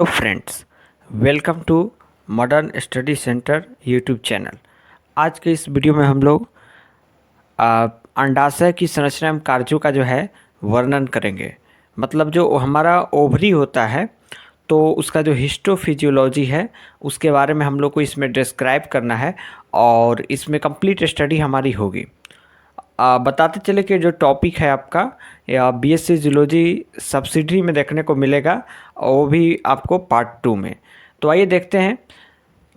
तो friends, welcome to modern study centre YouTube channel. आज के इस वीडियो में हम लोग अंडाशय की संरचना एवं कार्यों का जो है वर्णन करेंगे। मतलब जो हमारा ओवरी होता है तो उसका जो हिस्टोफिजियोलॉजी है उसके बारे में हम लोग को इसमें डिस्क्राइब करना है और इसमें कंप्लीट स्टडी हमारी होगी। बताते चले कि जो टॉपिक है आपका या बीएससी जूलॉजी सब्सिडरी में देखने को मिलेगा और वो भी आपको पार्ट 2 में। तो आइए देखते हैं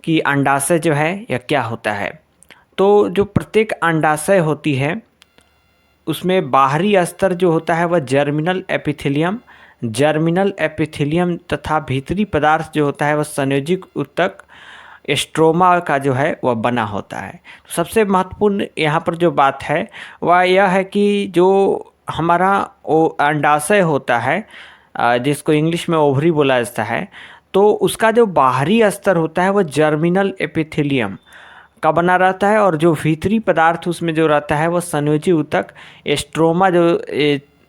कि अंडाशय जो है या क्या होता है। तो जो प्रत्येक अंडाशय होती है उसमें बाहरी स्तर जो होता है वह जर्मिनल एपिथेलियम तथा भीतरी पदार्थ जो होता है वह संयोजिक ऊतक स्ट्रोमा का जो है वह बना होता है। तो सबसे महत्वपूर्ण यहाँ पर जो बात है वह यह है कि जो हमारा अंडाशय होता है जिसको इंग्लिश में ओवरी बोला जाता है, तो उसका जो बाहरी स्तर होता है वह जर्मिनल एपिथेलियम का बना रहता है और जो भीतरी पदार्थ उसमें जो रहता है वह संयोजी ऊतक स्ट्रोमा जो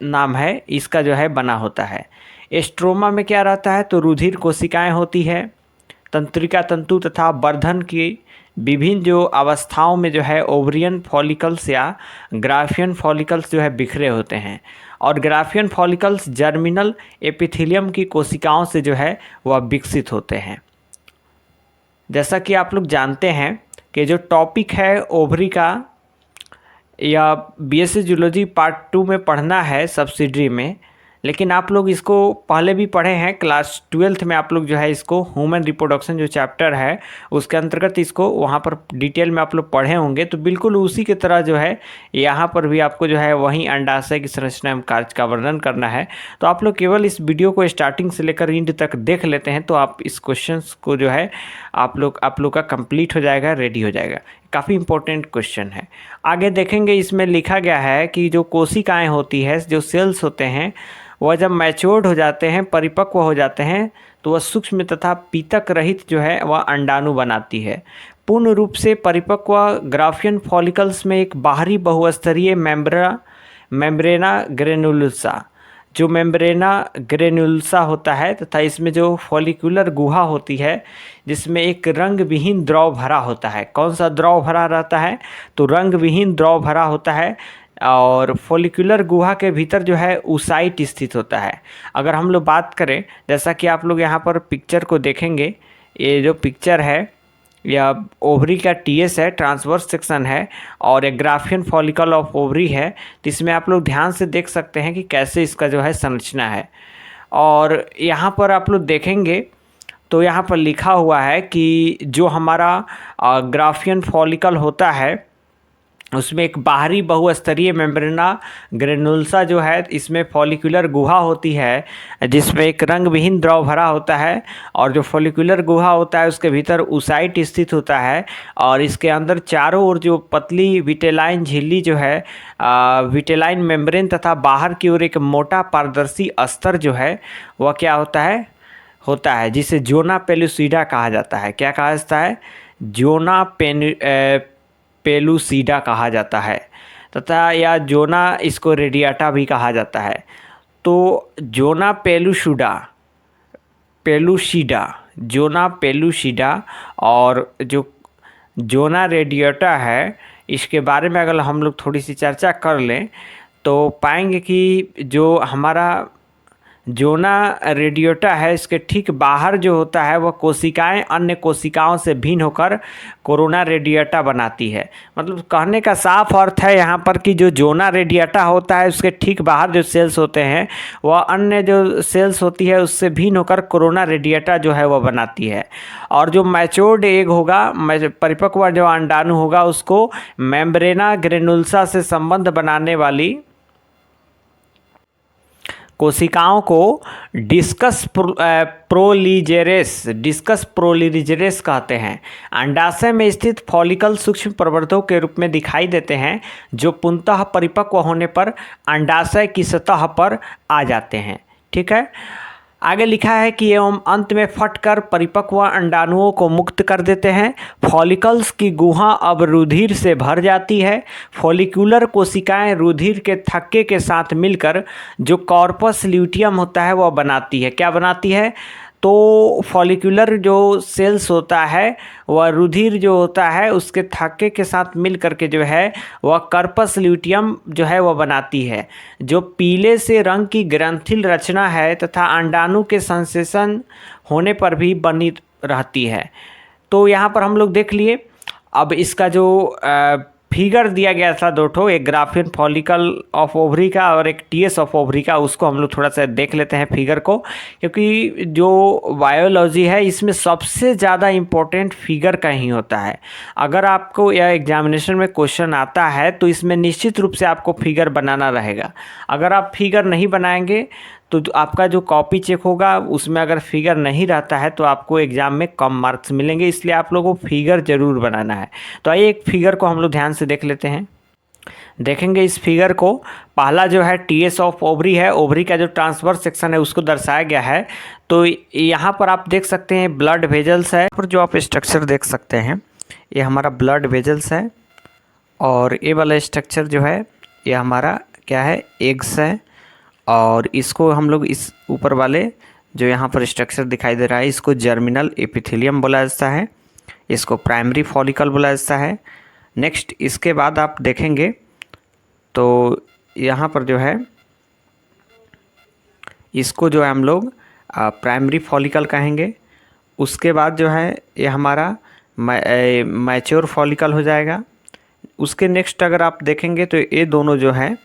नाम है इसका जो है बना होता है। स्ट्रोमा में क्या रहता है तो रुधिर कोशिकाएं होती है, तंत्रिका तंतु तथा वर्धन की विभिन्न जो अवस्थाओं में जो है ओवरियन फॉलिकल्स या ग्राफियन फॉलिकल्स जो है बिखरे होते हैं और ग्राफियन फॉलिकल्स जर्मिनल एपिथेलियम की कोशिकाओं से जो है वह विकसित होते हैं। जैसा कि आप लोग जानते हैं कि जो टॉपिक है ओवरी का या बीएससी जूलॉजी पार्ट 2 में पढ़ना है सब्सिडरी में, लेकिन आप लोग इसको पहले भी पढ़े हैं। क्लास 12th में आप लोग जो है इसको ह्यूमन रिप्रोडक्शन जो चैप्टर है उसके अंतर्गत इसको वहाँ पर डिटेल में आप लोग पढ़े होंगे। तो बिल्कुल उसी की तरह जो है यहाँ पर भी आपको जो है वहीं अंडाशय की संरचना एवं कार्य का वर्णन करना है। तो आप लोग केवल इस वीडियो को स्टार्टिंग से लेकर एंड तक देख लेते हैं तो आप इस क्वेश्चन को जो है आप लोग का कंप्लीट हो जाएगा, रेडी हो जाएगा। काफ़ी इंपॉर्टेंट क्वेश्चन है। आगे देखेंगे इसमें लिखा गया है कि जो कोशिकाएँ होती है, जो सेल्स होते हैं, वह जब मैच्योर्ड हो जाते हैं, परिपक्व हो जाते हैं, तो वह सूक्ष्म तथा पीतक रहित जो है वह अंडाणु बनाती है। पूर्ण रूप से परिपक्व ग्राफियन फॉलिकल्स में एक बाहरी बहुस्तरीय मेम्ब्रेना ग्रेनुलोसा जो मेम्ब्रेना ग्रेनुलोसा होता है तथा इसमें जो फॉलिकुलर गुहा होती है जिसमें एक रंग विहीन द्रव भरा होता है। कौन सा द्रव भरा रहता है तो रंग विहीन द्रव भरा होता है और फॉलिकुलर गुहा के भीतर जो है ऊसाइट स्थित होता है। अगर हम लोग बात करें, जैसा कि आप लोग यहाँ पर पिक्चर को देखेंगे, ये जो पिक्चर है या ओवरी का टीएस है, ट्रांसवर्स सेक्शन है और एक ग्राफियन फॉलिकल ऑफ ओवरी है। तो इसमें आप लोग ध्यान से देख सकते हैं कि कैसे इसका जो है संरचना है। और यहाँ पर आप लोग देखेंगे तो यहाँ पर लिखा हुआ है कि जो हमारा ग्राफियन फॉलिकल होता है उसमें एक बाहरी बहुस्तरीय मेम्ब्रेना ग्रेनुलोसा जो है इसमें फॉलिकुलर गुहा होती है जिसमें एक रंग विहीन द्रव भरा होता है और जो फॉलिकुलर गुहा होता है उसके भीतर ऊसाइट स्थित होता है और इसके अंदर चारों ओर जो पतली विटेलाइन झिल्ली जो है विटेलाइन मेम्ब्रेन तथा बाहर की ओर एक मोटा पारदर्शी अस्तर जो है वह क्या होता है जिसे जोना पेलुसिडा कहा जाता है। क्या कहा जाता है? जोना पेलुसिडा कहा जाता है तथा या जोना इसको रेडियाटा भी कहा जाता है। तो जोना पेलुसिडा और जो जोना रेडियाटा है इसके बारे में अगर हम लोग थोड़ी सी चर्चा कर लें तो पाएंगे कि जो हमारा जोना रेडियोटा है इसके ठीक बाहर जो होता है वह कोशिकाएं अन्य कोशिकाओं से भिन्न होकर कोरोना रेडिएटा बनाती है। मतलब कहने का साफ अर्थ है यहाँ पर कि जो जोना रेडिएटा होता है उसके ठीक बाहर जो सेल्स होते हैं वह अन्य जो सेल्स होती है उससे भिन्न होकर कोरोना रेडिएटा जो है वह बनाती है। और जो मैच्योर्ड एग होगा, परिपक्व जो अंडाणु होगा, उसको मेम्ब्रेना ग्रेनुलोसा से संबंध बनाने वाली कोशिकाओं को डिस्कस प्रोलिजेरेस कहते हैं। अंडाशय में स्थित फॉलिकल सूक्ष्म प्रवर्धकों के रूप में दिखाई देते हैं जो पूर्णतः परिपक्व होने पर अंडाशय की सतह पर आ जाते हैं। ठीक है, आगे लिखा है कि एवं अंत में फटकर परिपक्व अंडाणुओं को मुक्त कर देते हैं। फॉलिकल्स की गुहा अब रुधिर से भर जाती है। फॉलिकुलर कोशिकाएं रुधिर के थक्के के साथ मिलकर जो कॉर्पस ल्यूटियम होता है वह बनाती है। क्या बनाती है? तो फॉलिकुलर जो सेल्स होता है वह रुधिर जो होता है उसके थक्के के साथ मिल करके जो है वह कर्पस ल्यूटियम जो है वह बनाती है, जो पीले से रंग की ग्रंथिल रचना है तथा अंडाणु के संश्लेषण होने पर भी बनी रहती है। तो यहाँ पर हम लोग देख लिए। अब इसका जो फिगर दिया गया था दो ठो, एक ग्राफियन फॉलिकल ऑफ ओवरी का और एक टीएस ऑफ ओवरी का, उसको हम लोग थोड़ा सा देख लेते हैं फिगर को, क्योंकि जो बायोलॉजी है इसमें सबसे ज़्यादा इम्पोर्टेंट फिगर का ही होता है। अगर आपको यह एग्जामिनेशन में क्वेश्चन आता है तो इसमें निश्चित रूप से आपको फिगर बनाना रहेगा। अगर आप फिगर नहीं बनाएंगे तो आपका जो कॉपी चेक होगा उसमें अगर फिगर नहीं रहता है तो आपको एग्ज़ाम में कम मार्क्स मिलेंगे, इसलिए आप लोगों को फिगर ज़रूर बनाना है। तो आइए एक फिगर को हम लोग ध्यान से देख लेते हैं। देखेंगे इस फिगर को, पहला जो है टीएस ऑफ ओवरी है, ओवरी का जो ट्रांसवर्स सेक्शन है उसको दर्शाया गया है। तो यहाँ पर आप देख सकते हैं ब्लड वेजल्स है, और जो आप स्ट्रक्चर देख सकते हैं ये हमारा ब्लड वेजल्स है, और ये वाला स्ट्रक्चर जो है ये हमारा क्या है, एग्स है। और इसको हम लोग इस ऊपर वाले जो यहाँ पर स्ट्रक्चर दिखाई दे रहा है इसको जर्मिनल एपिथेलियम बोला जाता है, इसको प्राइमरी फॉलिकल बोला जाता है। नेक्स्ट इसके बाद आप देखेंगे तो यहाँ पर जो है इसको जो है हम लोग प्राइमरी फॉलिकल कहेंगे। उसके बाद जो है ये हमारा मैच्योर फॉलिकल हो जाएगा। उसके नेक्स्ट अगर आप देखेंगे तो ये दोनों जो है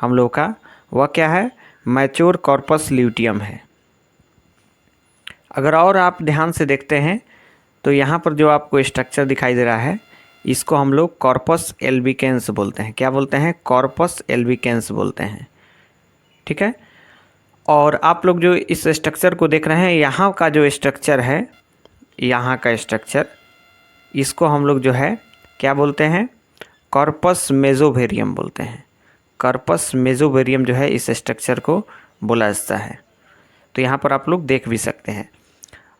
हम लोग का वह क्या है, मैच्योर कॉर्पस ल्यूटियम है। अगर और आप ध्यान से देखते हैं तो यहाँ पर जो आपको स्ट्रक्चर दिखाई दे रहा है इसको हम लोग कॉर्पस एल्बिकेंस बोलते हैं। क्या बोलते हैं, कॉर्पस एल्बिकेंस बोलते हैं, ठीक है। और आप लोग जो इस स्ट्रक्चर को देख रहे हैं, यहाँ का जो स्ट्रक्चर है, यहाँ का स्ट्रक्चर, इसको हम लोग जो है क्या बोलते हैं, कॉर्पस मेसोवेरियम बोलते हैं। कॉर्पस मेसोवेरियम जो है इस स्ट्रक्चर को बोला जाता है। तो यहाँ पर आप लोग देख भी सकते हैं।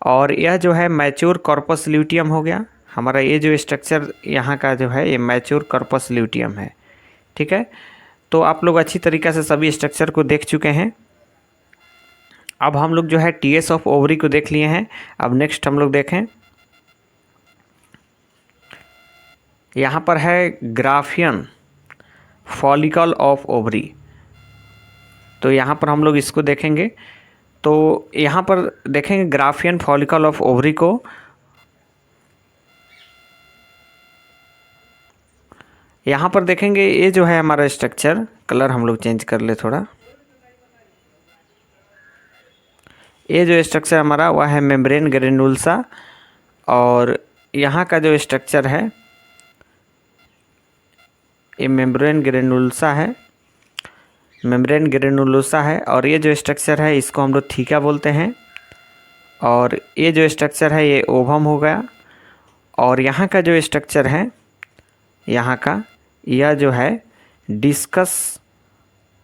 और यह जो है मैच्योर कॉर्पस ल्यूटियम हो गया हमारा, ये जो स्ट्रक्चर यहाँ का जो है ये मैच्योर कॉर्पस ल्यूटियम है, ठीक है। तो आप लोग अच्छी तरीक़े से सभी स्ट्रक्चर को देख चुके हैं। अब हम लोग जो है टीएस ऑफ ओवरी को देख लिए हैं। अब नेक्स्ट हम लोग देखें, यहाँ पर है ग्राफियन फॉलिकल ऑफ ओवरी। तो यहाँ पर हम लोग इसको देखेंगे। तो यहाँ पर देखेंगे ग्राफियन फॉलिकल ऑफ ओवरी को, यहाँ पर देखेंगे ये जो है हमारा स्ट्रक्चर, कलर हम लोग चेंज कर ले थोड़ा, ये जो स्ट्रक्चर हमारा वह है मेम्ब्रेन ग्रेनुलोसा। और यहाँ का जो स्ट्रक्चर है ये मेम्ब्रेन ग्रेनुलोसा है, मेम्ब्रेन ग्रेनुलोसा है। और ये जो स्ट्रक्चर है इसको हम लोग थीका बोलते हैं। और ये जो स्ट्रक्चर है ये ओवम हो गया। और यहाँ का जो स्ट्रक्चर है, यहाँ का यह जो है डिस्कस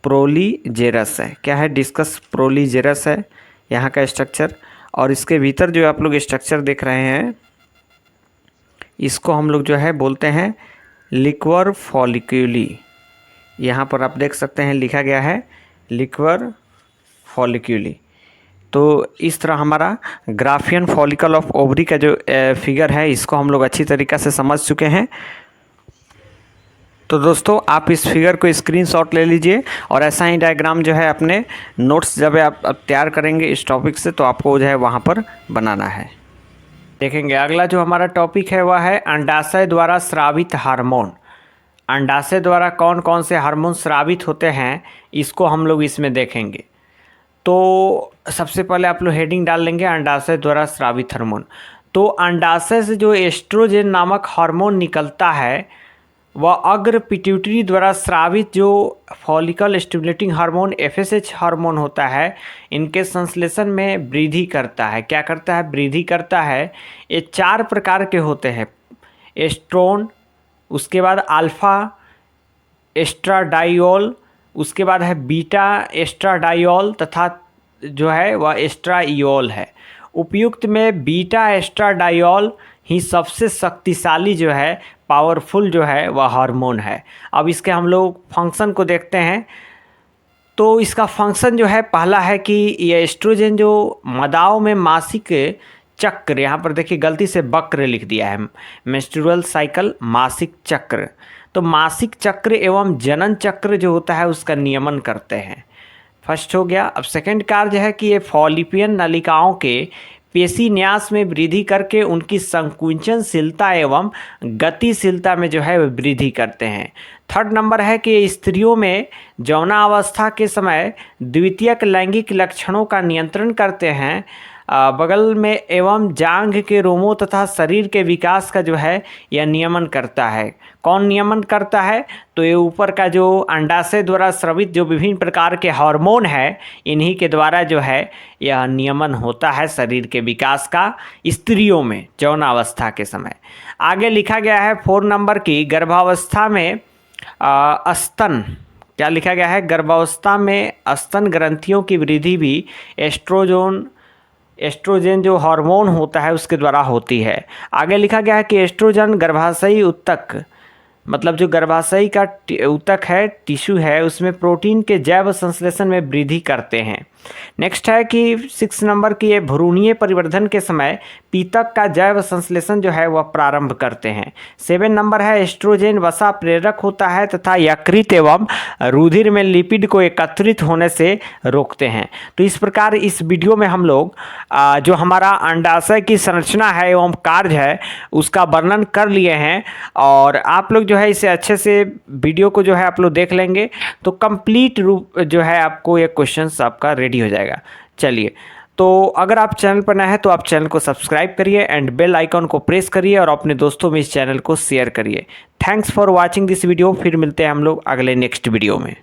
प्रोलीजेरस है। क्या है, डिस्कस प्रोलीजेरस है यहाँ का स्ट्रक्चर। और इसके भीतर जो आप लोग स्ट्रक्चर देख रहे हैं इसको हम लोग जो है बोलते हैं लिक्वर फॉलिक्यूली। यहाँ पर आप देख सकते हैं लिखा गया है लिक्वर फॉलिक्यूली। तो इस तरह हमारा ग्राफियन फॉलिकल ऑफ ओवरी का जो फिगर है इसको हम लोग अच्छी तरीक़े से समझ चुके हैं। तो दोस्तों आप इस फिगर को स्क्रीनशॉट ले लीजिए और ऐसा ही डायग्राम जो है अपने नोट्स जब आप तैयार करेंगे इस टॉपिक से तो आपको जो है वहाँ पर बनाना है। देखेंगे अगला जो हमारा टॉपिक है वह है अंडाशय द्वारा स्रावित हार्मोन। अंडाशय द्वारा कौन कौन से हार्मोन स्रावित होते हैं इसको हम लोग इसमें देखेंगे। तो सबसे पहले आप लोग हेडिंग डाल लेंगे अंडाशय द्वारा स्रावित हार्मोन। तो अंडाशय से जो एस्ट्रोजन नामक हार्मोन निकलता है वह अग्र पिट्यूटरी द्वारा स्रावित जो follicle stimulating hormone FSH hormone होता है इनके संश्लेषण में वृद्धि करता है। क्या करता है, वृद्धि करता है। ये 4 प्रकार के होते हैं, एस्ट्रोन, उसके बाद अल्फ़ा एस्ट्राडाइयोल, उसके बाद है बीटा एस्ट्राडाइयोल तथा जो है वह एस्ट्राइयोल है। उपयुक्त में बीटा एस्ट्राडाइयोल ही सबसे शक्तिशाली जो है पावरफुल जो है वह हार्मोन है। अब इसके हम लोग फंक्शन को देखते हैं। तो इसका फंक्शन जो है पहला है कि ये एस्ट्रोजन जो मादाओं में मासिक चक्र, यहाँ पर देखिए गलती से वक्र लिख दिया है, मेंस्ट्रुअल साइकिल मासिक चक्र, तो मासिक चक्र एवं जनन चक्र जो होता है उसका नियमन करते हैं। फर्स्ट हो गया। अब सेकंड कार्य है कि ये फॉलिपियन नलिकाओं के पेशी न्यास में वृद्धि करके उनकी संकुचनशीलता एवं गतिशीलता में जो है वृद्धि करते हैं। थर्ड नंबर है कि स्त्रियों में यौनावस्था के समय द्वितीयक लैंगिक लक्षणों का नियंत्रण करते हैं। बगल में एवं जांघ के रोमों तथा शरीर के विकास का जो है यह नियमन करता है। कौन नियमन करता है? तो ये ऊपर का जो अंडाशय द्वारा स्रावित जो विभिन्न प्रकार के हार्मोन है, इन्हीं के द्वारा जो है यह नियमन होता है शरीर के विकास का स्त्रियों में यौनावस्था के समय। आगे लिखा गया है 4 नंबर की गर्भावस्था में स्तन, क्या लिखा गया है? गर्भावस्था में स्तन ग्रंथियों की वृद्धि भी एस्ट्रोजन जो हार्मोन होता है उसके द्वारा होती है। आगे लिखा गया है कि एस्ट्रोजन गर्भाशयी ऊतक, मतलब जो गर्भाशयी का ऊतक है, टिश्यू है, उसमें प्रोटीन के जैव संश्लेषण में वृद्धि करते हैं। नेक्स्ट है कि 6 नंबर की ये भ्रूणीय परिवर्धन के समय पीतक का जैव संश्लेषण जो है वह प्रारंभ करते हैं। 7 नंबर है एस्ट्रोजन वसा प्रेरक होता है तथा यकृत एवं रुधिर में लिपिड को एकत्रित होने से रोकते हैं। तो इस प्रकार इस वीडियो में हम लोग जो हमारा अंडाशय की संरचना है एवं कार्य है उसका वर्णन कर लिए हैं, और आप लोग जो है इसे अच्छे से वीडियो को जो है आप लोग देख लेंगे तो कंप्लीट रूप जो है आपको ये क्वेश्चंस आपका रेडी हो जाएगा। चलिए, तो अगर आप चैनल पर नए हैं तो आप चैनल को सब्सक्राइब करिए एंड बेल आइकन को प्रेस करिए और अपने दोस्तों में इस चैनल को शेयर करिए। Thanks for watching this video. फिर मिलते हैं हम लोग अगले नेक्स्ट वीडियो में।